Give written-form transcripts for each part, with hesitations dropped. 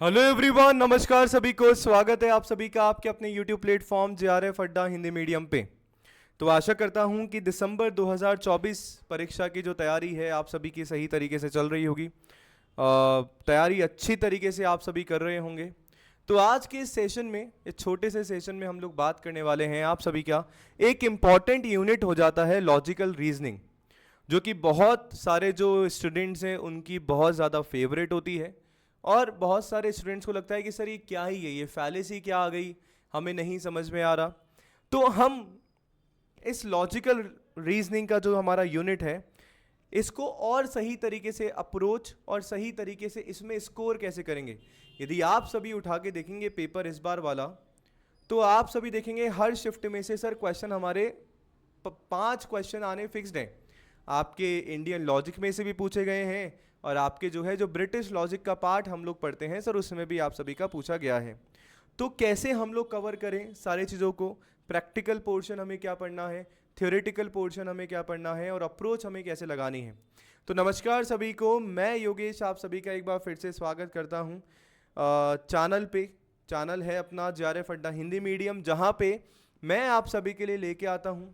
Hello everyone, नमस्कार सभी को। स्वागत है आप सभी का आपके अपने यूट्यूब प्लेटफॉर्म जेआरएफ अड्डा हिंदी मीडियम पे। तो आशा करता हूं कि दिसंबर 2024 परीक्षा की जो तैयारी है आप सभी की सही तरीके से चल रही होगी। तैयारी अच्छी तरीके से आप सभी कर रहे होंगे। तो आज के इस सेशन में, इस छोटे से सेशन में हम लोग बात करने वाले हैं आप सभी का एक इम्पॉर्टेंट यूनिट हो जाता है लॉजिकल रीजनिंग, जो कि बहुत सारे जो स्टूडेंट्स हैं उनकी बहुत ज़्यादा फेवरेट होती है। और बहुत सारे स्टूडेंट्स को लगता है कि सर ये क्या ही है, ये फैलेसी क्या आ गई, हमें नहीं समझ में आ रहा। तो हम इस लॉजिकल रीजनिंग का जो हमारा यूनिट है इसको और सही तरीके से अप्रोच और सही तरीके से इसमें स्कोर कैसे करेंगे। यदि आप सभी उठा के देखेंगे पेपर इस बार वाला, तो आप सभी देखेंगे हर शिफ्ट में से सर क्वेश्चन हमारे 5 क्वेश्चन आने फिक्स्ड हैं। आपके इंडियन लॉजिक में से भी पूछे गए हैं और आपके जो ब्रिटिश लॉजिक का पार्ट हम लोग पढ़ते हैं सर उसमें भी आप सभी का पूछा गया है। तो कैसे हम लोग कवर करें सारी चीज़ों को, प्रैक्टिकल पोर्शन हमें क्या पढ़ना है, थ्योरेटिकल पोर्शन हमें क्या पढ़ना है और अप्रोच हमें कैसे लगानी है। तो नमस्कार सभी को, मैं योगेश आप सभी का एक बार फिर से स्वागत करता हूँ चैनल पे। चैनल है अपना जेआरएफ अड्डा हिंदी मीडियम, जहाँ पे मैं आप सभी के लिए लेके आता हूँ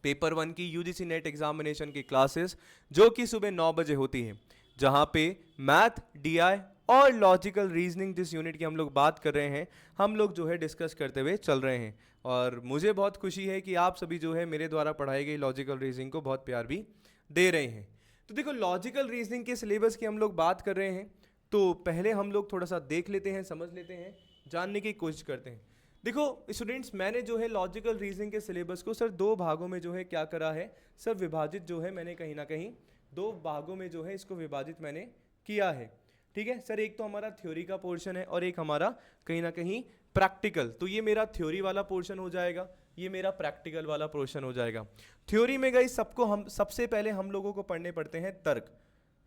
पेपर 1 की यूजीसी नेट एग्जामिनेशन की क्लासेस, जो कि सुबह 9 बजे होती है, जहाँ पे मैथ, डीआई और लॉजिकल रीजनिंग जिस यूनिट की हम लोग बात कर रहे हैं हम लोग डिस्कस करते हुए चल रहे हैं। और मुझे बहुत खुशी है कि आप सभी मेरे द्वारा पढ़ाई गई लॉजिकल रीजनिंग को बहुत प्यार भी दे रहे हैं। तो देखो, लॉजिकल रीजनिंग के सिलेबस की हम लोग बात कर रहे हैं, तो पहले हम लोग थोड़ा सा देख लेते हैं, समझ लेते हैं, जानने की कोशिश करते हैं। देखो स्टूडेंट्स, मैंने लॉजिकल रीजनिंग के सिलेबस को सर 2 भागों में क्या करा है सर, विभाजित मैंने कहीं ना कहीं 2 भागों में इसको विभाजित मैंने किया है। ठीक है सर, एक तो हमारा थ्योरी का पोर्शन है और एक हमारा कहीं ना कहीं प्रैक्टिकल। तो ये मेरा थ्योरी वाला पोर्शन हो जाएगा, ये मेरा प्रैक्टिकल वाला पोर्शन हो जाएगा। थ्योरी में गई सबसे पहले हम लोगों को पढ़ने पड़ते हैं तर्क,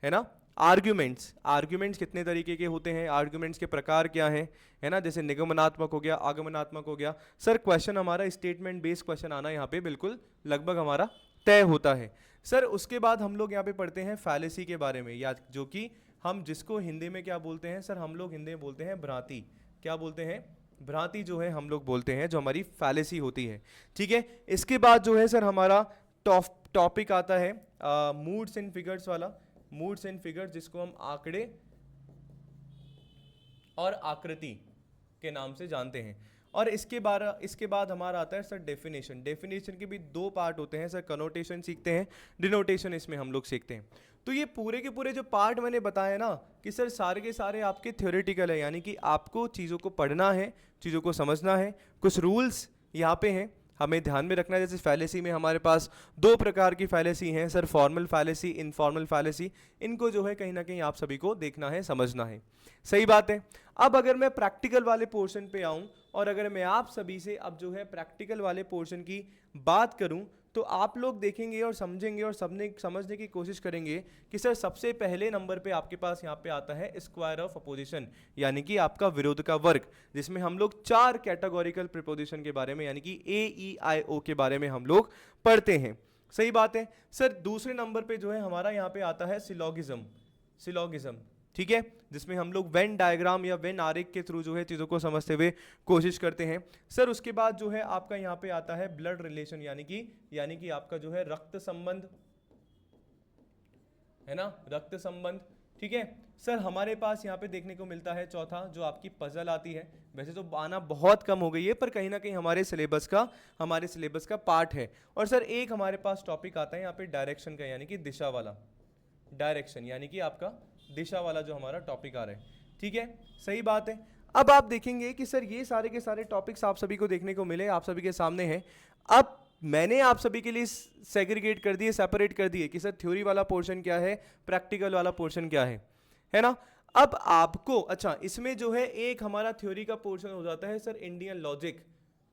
है ना। आर्ग्यूमेंट्स कितने तरीके के होते हैं, आर्ग्यूमेंट्स के प्रकार क्या हैं, है ना। जैसे निगमनात्मक हो गया, आगमनात्मक हो गया। सर क्वेश्चन हमारा स्टेटमेंट बेस्ड क्वेश्चन आना यहाँ पे बिल्कुल लगभग हमारा तय होता है। सर उसके बाद हम लोग यहाँ पे पढ़ते हैं फैलेसी के बारे में, या जो कि हम जिसको हिंदी में क्या बोलते हैं सर, हम लोग हिंदी में बोलते हैं भ्रांति। क्या बोलते हैं? भ्रांति हम लोग बोलते हैं, जो हमारी फैलेसी होती है। ठीक है, इसके बाद सर हमारा टॉपिक आता है मूड्स एंड फिगर्स वाला। मूड्स एंड फिगर्स जिसको हम आंकड़े और आकृति के नाम से जानते हैं। और इसके बाद हमारा आता है सर डेफिनेशन। डेफिनेशन के भी 2 पार्ट होते हैं सर, कनोटेशन सीखते हैं, डिनोटेशन इसमें हम लोग सीखते हैं। तो ये पूरे के पूरे जो पार्ट मैंने बताया ना कि सर सारे के सारे आपके थ्योरेटिकल है, यानी कि आपको चीज़ों को पढ़ना है, चीज़ों को समझना है। कुछ रूल्स यहाँ पे हैं हमें ध्यान में रखना है। जैसे फैलेसी में हमारे पास 2 प्रकार की फैलेसी हैं sir, formal fallacy, informal fallacy. इनको कहीं ना कहीं आप सभी को देखना है, समझना है। सही बात है। अब अगर मैं प्रैक्टिकल वाले पोर्शन पे आऊं और अगर मैं आप सभी से अब प्रैक्टिकल वाले पोर्शन की बात करूं, तो आप लोग देखेंगे और समझेंगे और समझने की कोशिश करेंगे कि सर सबसे पहले नंबर पे आपके पास यहाँ पे आता है स्क्वायर ऑफ अपोजिशन, यानी कि आपका विरोध का वर्ग, जिसमें हम लोग 4 कैटेगोरिकल प्रीपोजिशन के बारे में, यानी कि AEIO के बारे में हम लोग पढ़ते हैं। सही बात है सर। दूसरे नंबर पे हमारा यहाँ पे आता है सिलोगिज्म। ठीक है, जिसमें हम लोग वेन डायग्राम या वेन आरेख के थ्रू चीज़ों को समझते हुए कोशिश करते हैं। सर उसके बाद आपका यहाँ पे आता है ब्लड रिलेशन, यानी कि आपका रक्त संबंध, है ना, रक्त संबंध। ठीक है सर, हमारे पास यहाँ पे देखने को मिलता है चौथा, जो आपकी पजल आती है। वैसे तो आना बहुत कम हो गई है, पर कहीं ना कहीं हमारे सिलेबस का पार्ट है। और सर एक हमारे पास टॉपिक आता है यहाँ पे डायरेक्शन का, यानी कि दिशा वाला। डायरेक्शन यानी कि आपका दिशा वाला जो हमारा टॉपिक आ रहा है। ठीक है, सही बात है। अब आप देखेंगे कि सर ये सारे के सारे टॉपिक्स आप सभी को देखने को मिले, आप सभी के सामने हैं। अब मैंने आप सभी के लिए सेग्रीगेट कर दिए, सेपरेट कर दिए कि सर थ्योरी वाला पोर्शन क्या है, प्रैक्टिकल वाला पोर्शन क्या है ना। अब आपको अच्छा इसमें एक हमारा थ्योरी का पोर्शन हो जाता है सर इंडियन लॉजिक,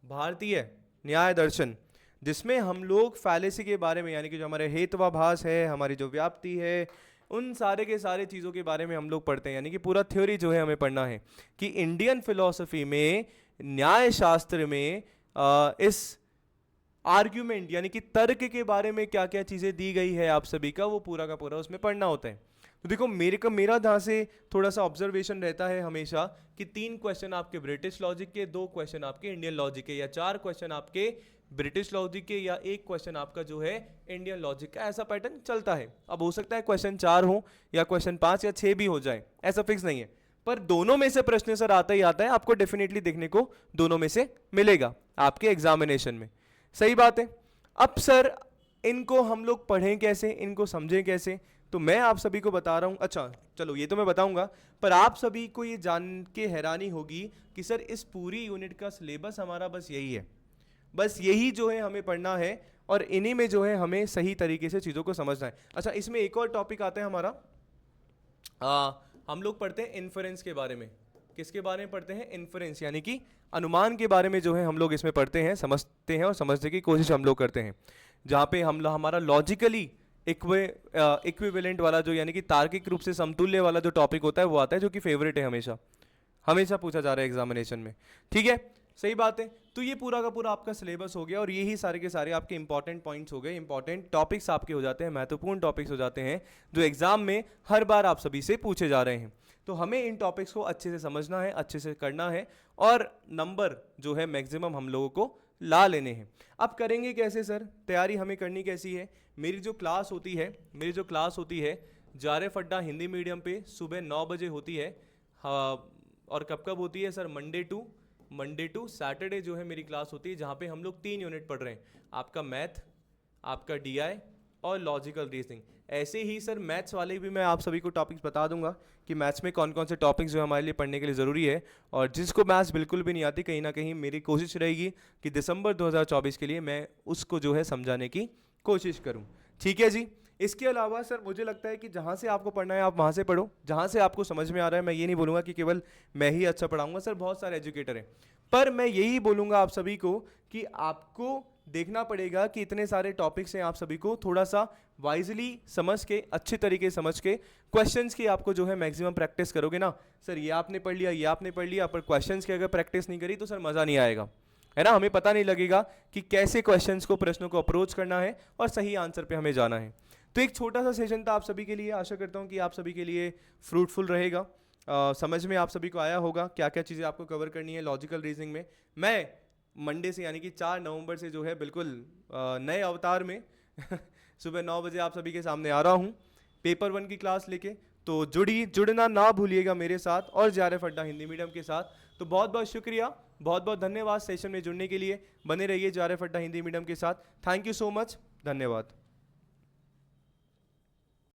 भारतीय न्याय दर्शन, जिसमें हम लोग फैलेसी के बारे में, यानी कि जो हमारे हेत्वाभास है, हमारी जो व्याप्ति है, उन सारे के सारे चीज़ों के बारे में हम लोग पढ़ते हैं। यानी कि पूरा थ्योरी हमें पढ़ना है कि इंडियन फिलॉसफी में, न्याय शास्त्र में इस आर्ग्यूमेंट यानी कि तर्क के बारे में क्या क्या चीज़ें दी गई है आप सभी का, वो पूरा का पूरा उसमें पढ़ना होता है। तो देखो मेरा जहाँ से थोड़ा सा ऑब्जर्वेशन रहता है हमेशा कि 3 क्वेश्चन आपके ब्रिटिश लॉजिक के, 2 क्वेश्चन आपके इंडियन लॉजिक के, या 4 क्वेश्चन आपके ब्रिटिश लॉजिक के, या 1 क्वेश्चन आपका जो है इंडियन लॉजिक का, ऐसा पैटर्न चलता है। अब हो सकता है क्वेश्चन 4 हो या क्वेश्चन 5 या 6 भी हो जाए, ऐसा फिक्स नहीं है, पर दोनों में से प्रश्न सर आता ही आता है, आपको डेफिनेटली देखने को दोनों में से मिलेगा आपके एग्जामिनेशन में। सही बात है। अब सर इनको हम लोग पढ़ें कैसे, इनको समझें कैसे, तो मैं आप सभी को बता रहा हूं। अच्छा चलो ये तो मैं बताऊंगा, पर आप सभी को ये जान के हैरानी होगी कि सर इस पूरी यूनिट का सिलेबस हमारा बस यही है, बस यही जो है हमें पढ़ना है, और इन्हीं में जो है हमें सही तरीके से चीज़ों को समझना है। अच्छा इसमें एक और टॉपिक आता है हमारा, हम लोग पढ़ते हैं इन्फरेंस के बारे में। किसके बारे में पढ़ते हैं? इन्फरेंस, यानी कि अनुमान के बारे में जो है हम लोग इसमें पढ़ते हैं, समझते हैं और समझने की कोशिश हम लोग करते हैं, जहाँ पे हमारा लॉजिकली इक्विवेलेंट वाला जो, यानी कि तार्किक रूप से समतुल्य वाला जो टॉपिक होता है वो आता है, जो कि फेवरेट है, हमेशा हमेशा पूछा जा रहा है एग्जामिनेशन में। ठीक है, सही बात है। तो ये पूरा का पूरा आपका सिलेबस हो गया, और यही सारे के सारे आपके इंपॉर्टेंट पॉइंट्स हो गए, इंपॉर्टेंट टॉपिक्स आपके हो जाते हैं, महत्वपूर्ण टॉपिक्स हो जाते हैं, जो एग्जाम में हर बार आप सभी से पूछे जा रहे हैं। तो हमें इन टॉपिक्स को अच्छे से समझना है, अच्छे से करना है, और नंबर जो है मैक्सिमम हम लोगों को ला लेने हैं। अब करेंगे कैसे सर? तैयारी हमें करनी कैसी है? मेरी जो क्लास होती है जारेफ अड्डा हिंदी मीडियम पे सुबह 9 बजे होती है। हाँ, और कब कब होती है सर? मंडे टू सैटरडे जो है मेरी क्लास होती है, जहाँ पे हम लोग 3 यूनिट पढ़ रहे हैं, आपका मैथ, आपका डीआई और लॉजिकल रीजनिंग। ऐसे ही सर मैथ्स वाले भी मैं आप सभी को टॉपिक्स बता दूंगा कि मैथ्स में कौन कौन से टॉपिक्स जो हमारे लिए पढ़ने के लिए ज़रूरी है, और जिसको मैथ्स बिल्कुल भी नहीं आती, कहीं ना कहीं मेरी कोशिश रहेगी कि दिसंबर 2024 के लिए मैं उसको जो है समझाने की कोशिश करूँ। ठीक है जी। इसके अलावा सर मुझे लगता है कि जहाँ से आपको पढ़ना है आप वहाँ से पढ़ो, जहाँ से आपको समझ में आ रहा है। मैं ये नहीं बोलूँगा कि केवल मैं ही अच्छा पढ़ाऊँगा, सर बहुत सारे एजुकेटर हैं, पर मैं यही बोलूँगा आप सभी को कि आपको देखना पड़ेगा कि इतने सारे टॉपिक्स हैं, आप सभी को थोड़ा सा वाइजली समझ के, अच्छे तरीके समझ के, क्वेश्चंस की आपको जो है मैक्सिमम प्रैक्टिस करोगे ना सर। ये आपने पढ़ लिया, पर क्वेश्चंस की अगर प्रैक्टिस नहीं करी तो सर मज़ा नहीं आएगा, है ना। हमें पता नहीं लगेगा कि कैसे क्वेश्चंस को, प्रश्नों को अप्रोच करना है और सही आंसर पे हमें जाना है। तो एक छोटा सा सेशन था आप सभी के लिए, आशा करता हूँ कि आप सभी के लिए फ्रूटफुल रहेगा। समझ में आप सभी को आया होगा क्या क्या चीज़ें आपको कवर करनी है लॉजिकल रीजनिंग में। मैं मंडे से, यानी कि 4 नवंबर से जो है बिल्कुल नए अवतार में सुबह 9 बजे आप सभी के सामने आ रहा हूँ पेपर 1 की क्लास लेके। तो जुड़ना ना भूलिएगा मेरे साथ और जारेफ अड्डा हिंदी मीडियम के साथ। तो बहुत बहुत शुक्रिया, बहुत बहुत धन्यवाद सेशन में जुड़ने के लिए। बने रहिए जारेफ अड्डा हिंदी मीडियम के साथ। थैंक यू सो मच, धन्यवाद।